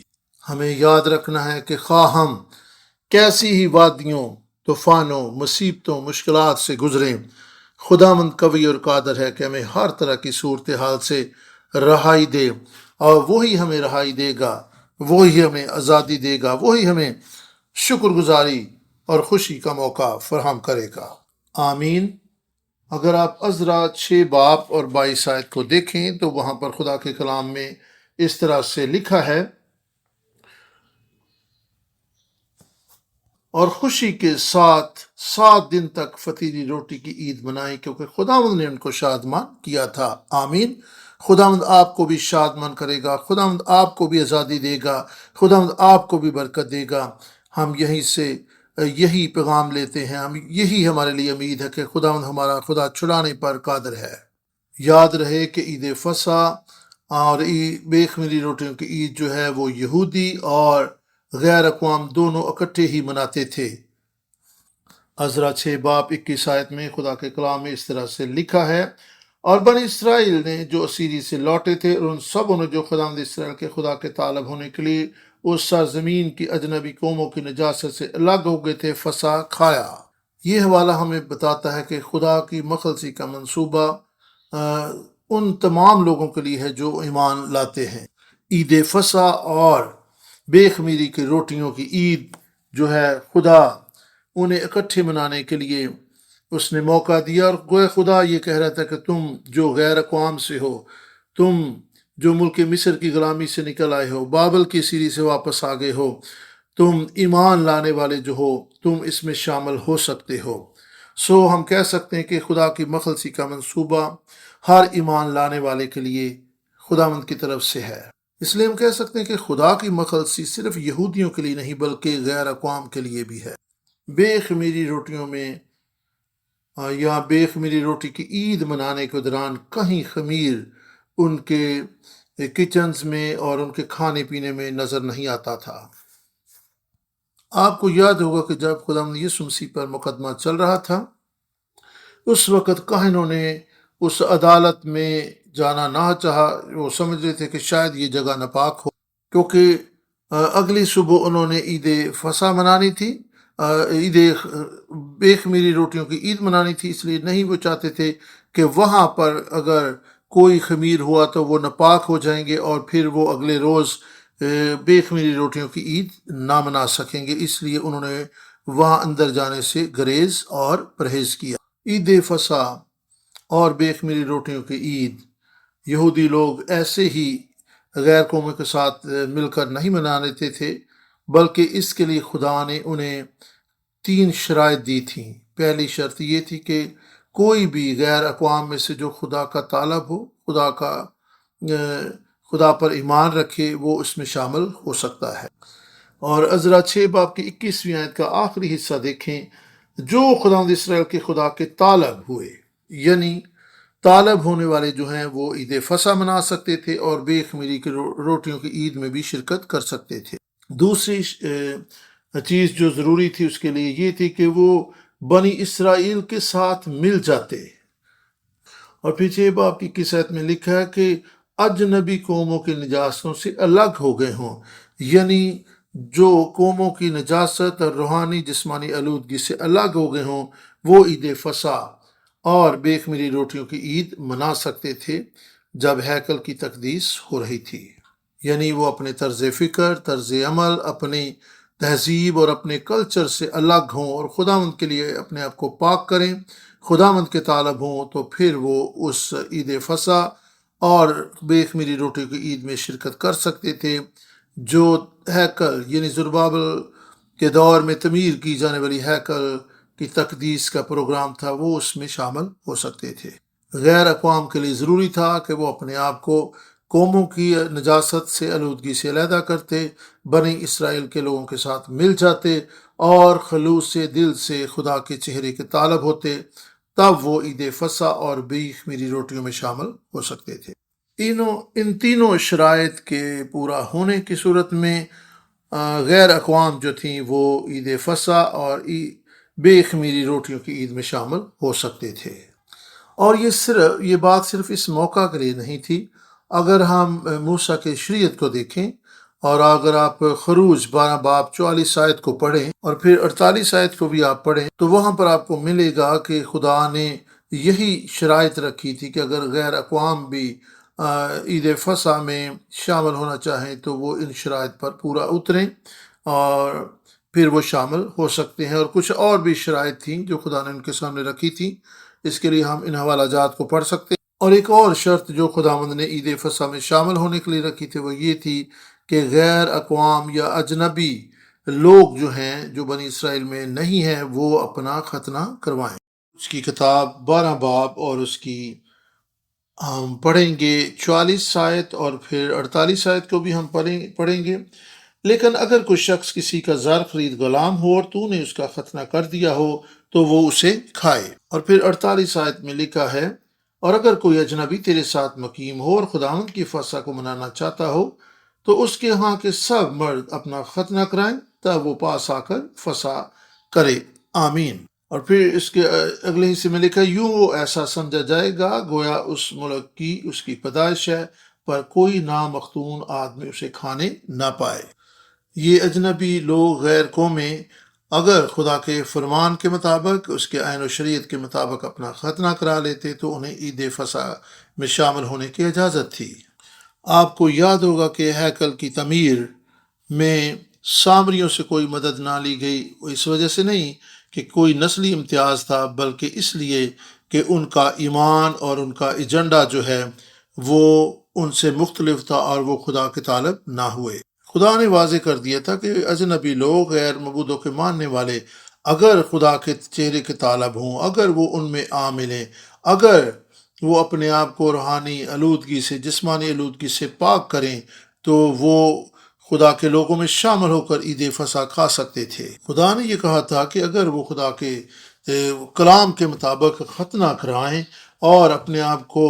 Speaker 1: ہمیں یاد رکھنا ہے کہ خواہ ہم کیسی ہی وادیوں، طوفانوں، مصیبتوں، مشکلات سے گزریں، خداوند قوی اور قادر ہے کہ ہمیں ہر طرح کی صورتحال سے رہائی دے، اور وہی ہمیں رہائی دے گا، وہی ہمیں آزادی دے گا، وہی ہمیں شکر گزاری اور خوشی کا موقع فراہم کرے گا۔ آمین۔ اگر آپ عزرا 6 باب اور 22 آیت کو دیکھیں تو وہاں پر خدا کے کلام میں اس طرح سے لکھا ہے، اور خوشی کے ساتھ 7 دن تک فطیری روٹی کی عید منائی کیونکہ خداوند نے ان کو شادمان کیا تھا۔ آمین۔ خداوند آپ کو بھی شادمان کرے گا، خداوند آپ کو بھی آزادی دے گا، خداوند آپ کو بھی برکت دے گا۔ ہم یہیں سے یہی پیغام لیتے ہیں، یہی ہمارے لیے امید ہے کہ خداوند ہمارا خدا چھڑانے پر قادر ہے۔ یاد رہے کہ عید فصح اور بے خمیری روٹیوں کی عید جو ہے وہ یہودی اور غیر اقوام دونوں اکٹھے ہی مناتے تھے۔ عزرا 6 باب 21 آیت میں خدا کے کلام میں اس طرح سے لکھا ہے، اور بنی اسرائیل نے جو اسیری سے لوٹے تھے اور ان سبوں نے جو خداوند اسرائیل کے خدا کے طالب ہونے کے لیے اس سرزمین کی اجنبی قوموں کی نجاست سے الگ ہو گئے تھے، فصح کھایا۔ یہ حوالہ ہمیں بتاتا ہے کہ خدا کی مخلصی کا منصوبہ ان تمام لوگوں کے لیے ہے جو ایمان لاتے ہیں۔ عید فصح اور بے خمیری کی روٹیوں کی عید جو ہے خدا انہیں اکٹھے منانے کے لیے اس نے موقع دیا، اور گویا خدا یہ کہہ رہا تھا کہ تم جو غیر اقوام سے ہو، تم جو ملک مصر کی غلامی سے نکل آئے ہو، بابل کی سیری سے واپس آ گئے ہو، تم ایمان لانے والے جو ہو تم اس میں شامل ہو سکتے ہو۔ سو ہم کہہ سکتے ہیں کہ خدا کی مخلصی کا منصوبہ ہر ایمان لانے والے کے لیے خداوند کی طرف سے ہے۔ اس لیے ہم کہہ سکتے ہیں کہ خدا کی مخلصی صرف یہودیوں کے لیے نہیں بلکہ غیر اقوام کے لیے بھی ہے۔ بے خمیری روٹیوں میں یا بے خمیری روٹی کی عید منانے کے دوران کہیں خمیر ان کے کچنز میں اور ان کے کھانے پینے میں نظر نہیں آتا تھا۔ آپ کو یاد ہوگا کہ جب خداوند یسوع مسیح پر مقدمہ چل رہا تھا، اس وقت کاہنوں نے اس عدالت میں جانا نہ چاہا۔ وہ سمجھ رہے تھے کہ شاید یہ جگہ ناپاک ہو، کیونکہ اگلی صبح انہوں نے عید فصح منانی تھی، عید بے خمیری روٹیوں کی عید منانی تھی، اس لیے نہیں وہ چاہتے تھے کہ وہاں پر اگر کوئی خمیر ہوا تو وہ ناپاک ہو جائیں گے اور پھر وہ اگلے روز بے خمیری روٹیوں کی عید نہ منا سکیں گے، اس لیے انہوں نے وہاں اندر جانے سے گریز اور پرہیز کیا۔ عید فصح اور بے خمیری روٹیوں کی عید یہودی لوگ ایسے ہی غیر قوموں کے ساتھ مل کر نہیں منا لیتے تھے، بلکہ اس کے لیے خدا نے انہیں 3 شرائط دی تھیں۔ پہلی شرط یہ تھی کہ کوئی بھی غیر اقوام میں سے جو خدا کا طالب ہو، خدا پر ایمان رکھے، وہ اس میں شامل ہو سکتا ہے۔ اور عزرا 6 باب کی 21ویں آیت کا آخری حصہ دیکھیں، جو خداوند اسرائیل کے خدا کے طالب ہوئے، یعنی طالب ہونے والے جو ہیں وہ عید فصح منا سکتے تھے اور بے خمیری کی روٹیوں کی عید میں بھی شرکت کر سکتے تھے۔ دوسری چیز جو ضروری تھی اس کے لیے یہ تھی کہ وہ بنی اسرائیل کے ساتھ مل جاتے، اور پیچھے باب کی 21 آیت میں لکھا ہے کہ اجنبی قوموں کی نجاستوں سے الگ ہو گئے ہوں، یعنی جو قوموں کی نجاست اور روحانی جسمانی آلودگی سے الگ ہو گئے ہوں وہ عید فصح اور بے خمیری روٹیوں کی عید منا سکتے تھے جب ہیکل کی تقدیس ہو رہی تھی، یعنی وہ اپنے طرز فکر، طرز عمل، اپنی تہذیب اور اپنے کلچر سے الگ ہوں اور خداوند کے لیے اپنے آپ کو پاک کریں، خداوند کے طالب ہوں، تو پھر وہ اس عید فصح اور بے خمیری روٹیوں کی عید میں شرکت کر سکتے تھے جو ہیکل یعنی زربابل کے دور میں تعمیر کی جانے والی ہیکل کی تقدیس کا پروگرام تھا، وہ اس میں شامل ہو سکتے تھے۔ غیر اقوام کے لیے ضروری تھا کہ وہ اپنے آپ کو قوموں کی نجاست سے آلودگی سے علیحدہ کرتے، بنی اسرائیل کے لوگوں کے ساتھ مل جاتے اور خلوص دل سے خدا کے چہرے کے طالب ہوتے، تب وہ عید فصح اور بے خمیری روٹیوں میں شامل ہو سکتے تھے۔ ان تینوں شرائط کے پورا ہونے کی صورت میں غیر اقوام جو تھیں وہ عید فصح اور بے خمیری روٹیوں کی عید میں شامل ہو سکتے تھے۔ اور یہ بات صرف اس موقع کے لیے نہیں تھی۔ اگر ہم موسیٰ کے شریعت کو دیکھیں اور اگر آپ خروج 12 باب 44 آیت کو پڑھیں اور پھر 48 آیت کو بھی آپ پڑھیں تو وہاں پر آپ کو ملے گا کہ خدا نے یہی شرائط رکھی تھی کہ اگر غیر اقوام بھی عید فصح میں شامل ہونا چاہیں تو وہ ان شرائط پر پورا اتریں اور پھر وہ شامل ہو سکتے ہیں، اور کچھ اور بھی شرائط تھیں جو خدا نے ان کے سامنے رکھی تھی، اس کے لیے ہم ان حوالہ جات کو پڑھ سکتے ہیں۔ اور ایک اور شرط جو خداوند نے عید فصح میں شامل ہونے کے لیے رکھی تھی وہ یہ تھی کہ غیر اقوام یا اجنبی لوگ جو ہیں جو بنی اسرائیل میں نہیں ہیں وہ اپنا ختنہ کروائیں۔ اس کی کتاب 12 باب اور اس کی ہم پڑھیں گے 44 آیت اور پھر 48 آیت کو بھی ہم پڑھیں گے۔ لیکن اگر کوئی شخص کسی کا زر خرید غلام ہو اور تو نے اس کا ختنہ کر دیا ہو تو وہ اسے کھائے۔ اور پھر 48 آیت میں لکھا ہے، اور اگر کوئی اجنبی تیرے ساتھ مقیم ہو اور خداوند کی فصح کو منانا چاہتا ہو تو اس کے ہاں کے سب مرد اپنا ختنہ کرائیں، تب وہ پاس آ کر فصح کرے، آمین۔ اور پھر اس کے اگلے حصے میں لکھا، یوں وہ ایسا سمجھا جائے گا گویا اس ملک کی اس کی پیدائش ہے، پر کوئی نامختون آدمی اسے کھانے نہ پائے۔ یہ اجنبی لوگ غیر قومیں اگر خدا کے فرمان کے مطابق اس کے عین و شریعت کے مطابق اپنا ختنہ کرا لیتے تو انہیں عید فصح میں شامل ہونے کی اجازت تھی۔ آپ کو یاد ہوگا کہ ہیکل کی تعمیر میں سامریوں سے کوئی مدد نہ لی گئی، اس وجہ سے نہیں کہ کوئی نسلی امتیاز تھا، بلکہ اس لیے کہ ان کا ایمان اور ان کا ایجنڈا جو ہے وہ ان سے مختلف تھا اور وہ خدا کے طالب نہ ہوئے۔ خدا نے واضح کر دیا تھا کہ اجنبی لوگ غیر معبودوں کے ماننے والے اگر خدا کے چہرے کے طالب ہوں، اگر وہ ان میں آ ملیں، اگر وہ اپنے آپ کو روحانی آلودگی سے، جسمانی آلودگی سے پاک کریں تو وہ خدا کے لوگوں میں شامل ہو کر عید فصح کھا سکتے تھے۔ خدا نے یہ کہا تھا کہ اگر وہ خدا کے کلام کے مطابق ختنہ کرائیں اور اپنے آپ کو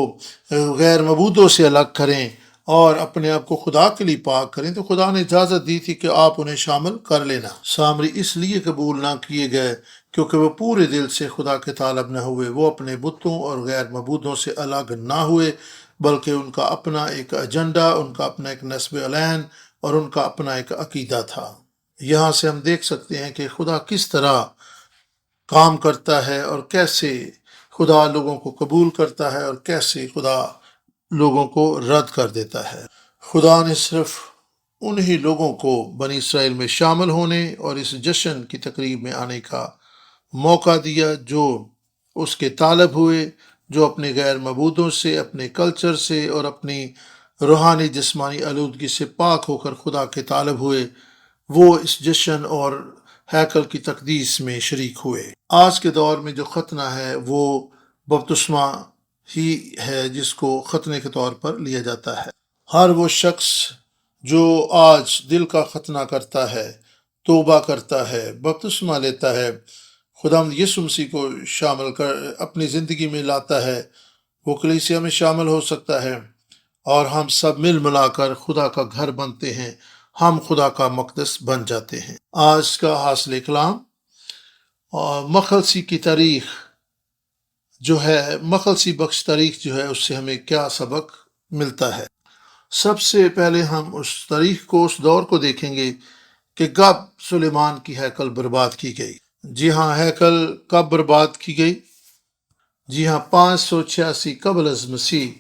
Speaker 1: غیر معبودوں سے الگ کریں اور اپنے آپ کو خدا کے لیے پاک کریں تو خدا نے اجازت دی تھی کہ آپ انہیں شامل کر لینا۔ سامری اس لیے قبول نہ کیے گئے کیونکہ وہ پورے دل سے خدا کے طالب نہ ہوئے، وہ اپنے بتوں اور غیر معبودوں سے الگ نہ ہوئے، بلکہ ان کا اپنا ایک ایجنڈا، ان کا اپنا ایک نسب العین اور ان کا اپنا ایک عقیدہ تھا۔ یہاں سے ہم دیکھ سکتے ہیں کہ خدا کس طرح کام کرتا ہے اور کیسے خدا لوگوں کو قبول کرتا ہے اور کیسے خدا لوگوں کو رد کر دیتا ہے۔ خدا نے صرف انہی لوگوں کو بنی اسرائیل میں شامل ہونے اور اس جشن کی تقریب میں آنے کا موقع دیا جو اس کے طالب ہوئے، جو اپنے غیر معبودوں سے، اپنے کلچر سے اور اپنی روحانی جسمانی آلودگی سے پاک ہو کر خدا کے طالب ہوئے، وہ اس جشن اور ہیکل کی تقدیس میں شریک ہوئے۔ آج کے دور میں جو ختنہ ہے وہ بپتسمہ ہی ہے جس کو ختنے کے طور پر لیا جاتا ہے۔ ہر وہ شخص جو آج دل کا ختنہ کرتا ہے، توبہ کرتا ہے، بپتسمہ لیتا ہے، خداوند یسوع مسیح کو شامل کر اپنی زندگی میں لاتا ہے، وہ کلیسیا میں شامل ہو سکتا ہے، اور ہم سب مل ملا کر خدا کا گھر بنتے ہیں، ہم خدا کا مقدس بن جاتے ہیں۔ آج کا حاصل کلام اور مخلصی کی تاریخ جو ہے، مخلصی بخش تاریخ جو ہے، اس سے ہمیں کیا سبق ملتا ہے۔ سب سے پہلے ہم اس تاریخ کو، اس دور کو دیکھیں گے کہ کب سلیمان کی ہیکل برباد کی گئی۔ جی ہاں، ہیکل کب برباد کی گئی؟ جی ہاں، 586 قبل از مسیح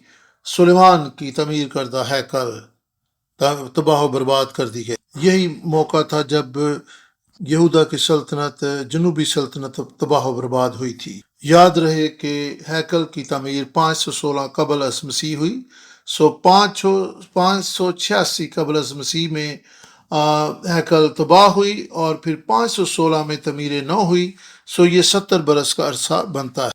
Speaker 1: سلیمان کی تعمیر کردہ ہیکل تباہ و برباد کر دی گئی۔ یہی موقع تھا جب یہودا کی سلطنت، جنوبی سلطنت تباہ و برباد ہوئی تھی۔ یاد رہے کہ ہیکل کی تعمیر 516 قبل از مسیح ہوئی، 586 قبل از مسیح میں ہیکل تباہ ہوئی، اور پھر 516 میں تعمیر نو ہوئی، یہ 70 برس کا عرصہ بنتا ہے۔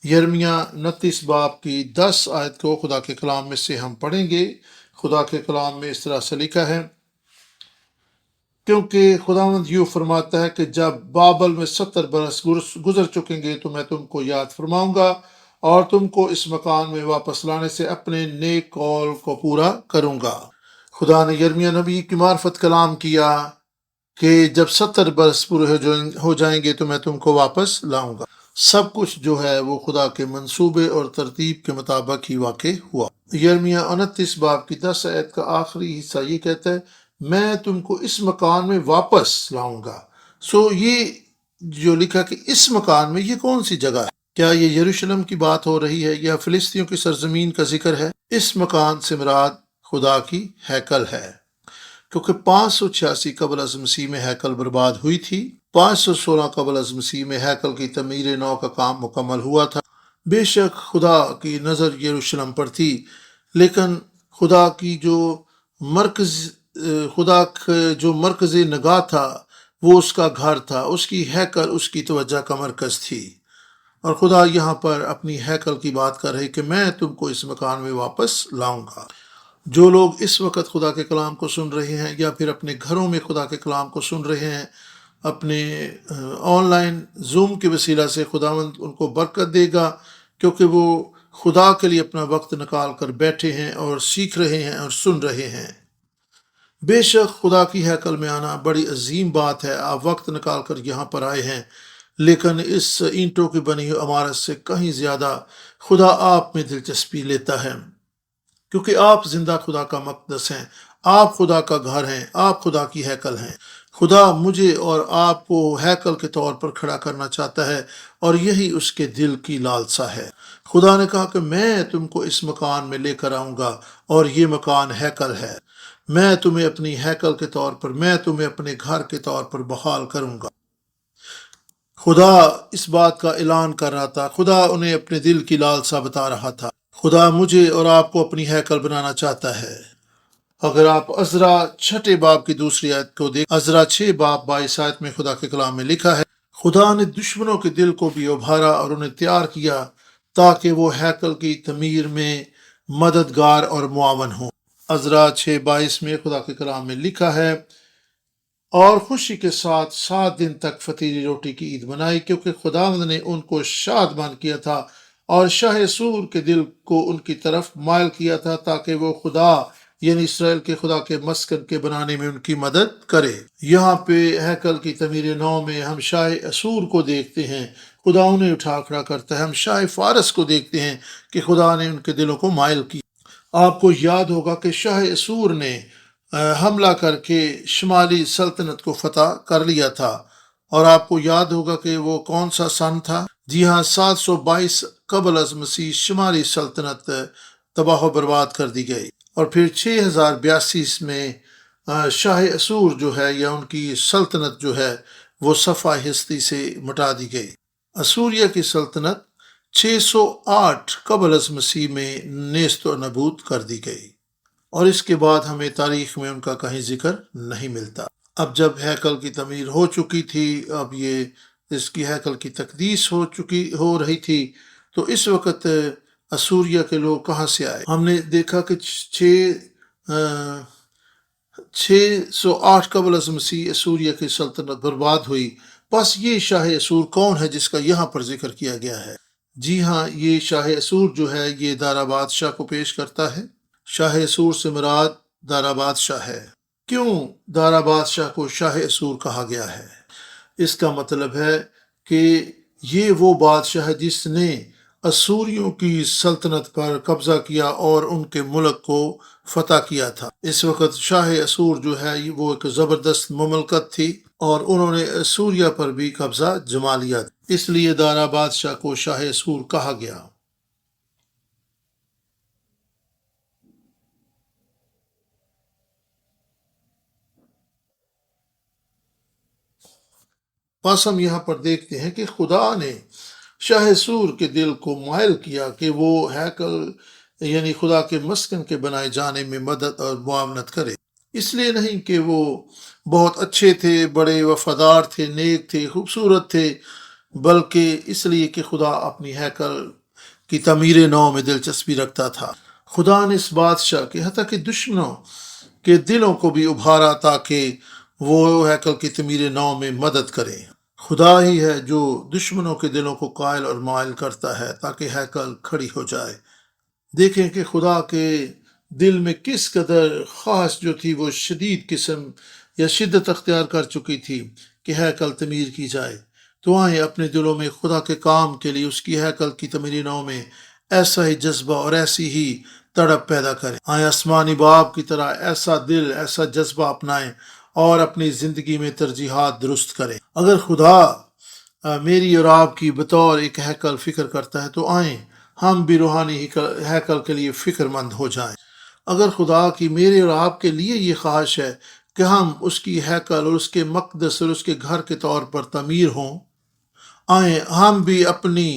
Speaker 1: یرمیہ 29 باب کی 10 آیت کو خدا کے کلام میں سے ہم پڑھیں گے۔ خدا کے کلام میں اس طرح سے لکھا ہے، کیونکہ خداوند یوں فرماتا ہے کہ جب بابل میں 70 برس گزر چکیں گے تو میں تم کو یاد فرماؤں گا اور تم کو اس مکان میں واپس لانے سے اپنے نیک قول کو پورا کروں گا۔ خدا نے یرمیہ نبی کی معرفت کلام کیا کہ جب 70 برس پورے ہو جائیں گے تو میں تم کو واپس لاؤں گا۔ سب کچھ جو ہے وہ خدا کے منصوبے اور ترتیب کے مطابق ہی واقع ہوا۔ یرمیہ 29 باب کی 10 آیت کا آخری حصہ یہ کہتا ہے، میں تم کو اس مکان میں واپس لاؤں گا۔ یہ جو لکھا کہ اس مکان میں، یہ کون سی جگہ ہے؟ کیا یہ یروشلم کی بات ہو رہی ہے یا فلسطینیوں کی سرزمین کا ذکر ہے؟ اس مکان سے مراد خدا کی ہیکل ہے، کیونکہ 586 قبل از مسیح میں ہیکل برباد ہوئی تھی، 516 قبل از مسیح میں ہیکل کی تعمیر نو کا کام مکمل ہوا تھا۔ بے شک خدا کی نظر یروشلم پر تھی، لیکن خدا کی جو مرکز نگاہ تھا وہ اس کا گھر تھا، اس کی ہیکل اس کی توجہ کا مرکز تھی، اور خدا یہاں پر اپنی ہیکل کی بات کر رہے کہ میں تم کو اس مکان میں واپس لاؤں گا۔ جو لوگ اس وقت خدا کے کلام کو سن رہے ہیں یا پھر اپنے گھروں میں خدا کے کلام کو سن رہے ہیں، اپنے آن لائن زوم کے وسیلہ سے خداوند ان کو برکت دے گا، کیونکہ وہ خدا کے لیے اپنا وقت نکال کر بیٹھے ہیں اور سیکھ رہے ہیں اور سن رہے ہیں۔ بے شک خدا کی ہیکل میں آنا بڑی عظیم بات ہے، آپ وقت نکال کر یہاں پر آئے ہیں، لیکن اس اینٹوں کی بنی ہوئی عمارت سے کہیں زیادہ خدا آپ میں دلچسپی لیتا ہے، کیونکہ آپ زندہ خدا کا مقدس ہیں، آپ خدا کا گھر ہیں، آپ خدا کی ہیکل ہیں۔ خدا مجھے اور آپ کو ہیکل کے طور پر کھڑا کرنا چاہتا ہے، اور یہی اس کے دل کی لالسا ہے۔ خدا نے کہا کہ میں تم کو اس مکان میں لے کر آؤں گا، اور یہ مکان ہیکل ہے۔ میں تمہیں اپنی ہیکل کے طور پر، میں تمہیں اپنے گھر کے طور پر بحال کروں گا۔ خدا اس بات کا اعلان کر رہا تھا، خدا انہیں اپنے دل کی لالسا بتا رہا تھا۔ خدا مجھے اور آپ کو اپنی ہیکل بنانا چاہتا ہے۔ اگر آپ عزرا 6 باب کی دوسری آیت کو دیکھ، عزرا 6 باب 22 آیت میں خدا کے کلام میں لکھا ہے، خدا نے دشمنوں کے دل کو بھی ابھارا اور انہیں تیار کیا تاکہ وہ ہیکل کی تعمیر میں مددگار اور معاون ہوں۔ عزرا 6:22 میں خدا کے کلام میں لکھا ہے، اور خوشی کے ساتھ 7 دن تک فطیری روٹی کی عید منائی، کیونکہ خداوند نے ان کو شادمان کیا تھا اور شاہ سور کے دل کو ان کی طرف مائل کیا تھا تاکہ وہ خدا یعنی اسرائیل کے خدا کے مسکن کے بنانے میں ان کی مدد کرے۔ یہاں پہ ہیکل کی تعمیر نو میں ہم شاہ اسور کو دیکھتے ہیں، خدا انہیں اٹھا کھڑا کرتا ہے۔ ہم شاہ فارس کو دیکھتے ہیں کہ خدا نے ان کے دلوں کو مائل کیا۔ آپ کو یاد ہوگا کہ شاہ اسور نے حملہ کر کے شمالی سلطنت کو فتح کر لیا تھا۔ اور آپ کو یاد ہوگا کہ وہ کون سا سن تھا؟ جی ہاں، 722 قبل از مسیح شمالی سلطنت تباہ و برباد کر دی گئی، اور پھر 6082 میں شاہ اسور جو ہے یا ان کی سلطنت جو ہے وہ صفحہ ہستی سے مٹا دی گئی۔ اسوریہ کی سلطنت 608 قبل از مسیح میں نیست و نبود کر دی گئی، اور اس کے بعد ہمیں تاریخ میں ان کا کہیں ذکر نہیں ملتا۔ اب جب ہیکل کی تعمیر ہو چکی تھی، اب یہ اس کی ہیکل کی تقدیس ہو رہی تھی، تو اس وقت اسوریہ کے لوگ کہاں سے آئے؟ ہم نے دیکھا کہ 608 قبل از مسیح اسوریہ کی سلطنت برباد ہوئی۔ بس یہ شاہ اسور کون ہے جس کا یہاں پر ذکر کیا گیا ہے؟ جی ہاں، یہ شاہ اسور جو ہے یہ دارا بادشاہ کو پیش کرتا ہے۔ شاہ اسور سے مراد دارا بادشاہ ہے۔ کیوں دارا بادشاہ کو شاہ اسور کہا گیا ہے؟ اس کا مطلب ہے کہ یہ وہ بادشاہ ہے جس نے اسوریوں کی سلطنت پر قبضہ کیا اور ان کے ملک کو فتح کیا تھا۔ اس وقت شاہ اسور جو ہے وہ ایک زبردست مملکت تھی، اور انہوں نے اسوریہ پر بھی قبضہ جما لیا، اس لیے دارا بادشاہ کو شاہ اسور کہا گیا۔ بس ہم یہاں پر دیکھتے ہیں کہ خدا نے شاہ سور کے دل کو مائل کیا کہ وہ ہیکل یعنی خدا کے مسکن کے بنائے جانے میں مدد اور معاونت کرے۔ اس لیے نہیں کہ وہ بہت اچھے تھے، بڑے وفادار تھے، نیک تھے، خوبصورت تھے، بلکہ اس لیے کہ خدا اپنی ہیکل کی تعمیر نو میں دلچسپی رکھتا تھا۔ خدا نے اس بادشاہ کے حتیٰ کہ دشمنوں کے دلوں کو بھی ابھارا تاکہ وہ ہیکل کی تعمیر نو میں مدد کرے۔ خدا ہی ہے جو دشمنوں کے دلوں کو قائل اور مائل کرتا ہے تاکہ ہیکل کھڑی ہو جائے۔ دیکھیں کہ خدا کے دل میں کس قدر خواہش جو تھی وہ شدید قسم یا شدت اختیار کر چکی تھی کہ ہیکل تعمیر کی جائے۔ تو آئیں اپنے دلوں میں خدا کے کام کے لیے اس کی ہیکل کی تعمیر نو میں ایسا ہی جذبہ اور ایسی ہی تڑپ پیدا کریں۔ آئیں آسمانی باپ کی طرح ایسا دل، ایسا جذبہ اپنائیں اور اپنی زندگی میں ترجیحات درست کریں۔ اگر خدا میری اور آپ کی بطور ایک ہیکل فکر کرتا ہے تو آئیں ہم بھی روحانی ہیکل کے لیے فکر مند ہو جائیں۔ اگر خدا کی میرے اور آپ کے لیے یہ خواہش ہے کہ ہم اس کی ہیکل اور اس کے مقدس اور اس کے گھر کے طور پر تعمیر ہوں، آئیں ہم بھی اپنی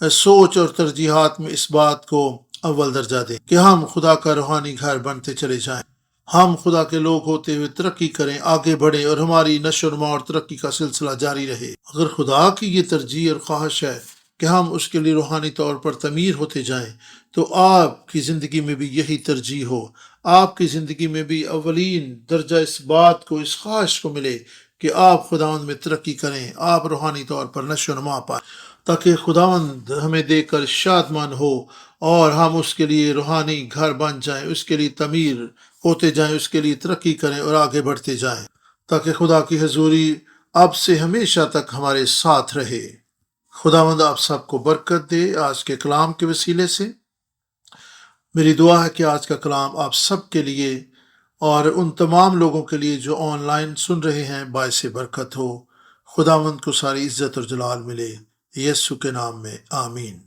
Speaker 1: سوچ اور ترجیحات میں اس بات کو اول درجہ دیں کہ ہم خدا کا روحانی گھر بنتے چلے جائیں۔ ہم خدا کے لوگ ہوتے ہوئے ترقی کریں، آگے بڑھیں، اور ہماری نشو و نما اور ترقی کا سلسلہ جاری رہے۔ اگر خدا کی یہ ترجیح اور خواہش ہے کہ ہم اس کے لیے روحانی طور پر تعمیر ہوتے جائیں، تو آپ کی زندگی میں بھی یہی ترجیح ہو۔ آپ کی زندگی میں بھی اولین درجہ اس بات کو، اس خواہش کو ملے کہ آپ خداوند میں ترقی کریں، آپ روحانی طور پر نشو و نما پائیں، تاکہ خداوند ہمیں دیکھ کر شادمان ہو اور ہم اس کے لیے روحانی گھر بن جائیں، اس کے لیے تعمیر ہوتے جائیں، اس کے لیے ترقی کریں اور آگے بڑھتے جائیں، تاکہ خدا کی حضوری اب سے ہمیشہ تک ہمارے ساتھ رہے۔ خداوند آپ سب کو برکت دے آج کے کلام کے وسیلے سے۔ میری دعا ہے کہ آج کا کلام آپ سب کے لیے اور ان تمام لوگوں کے لیے جو آن لائن سن رہے ہیں باعث برکت ہو۔ خداوند کو ساری عزت اور جلال ملے، یسوع کے نام میں آمین۔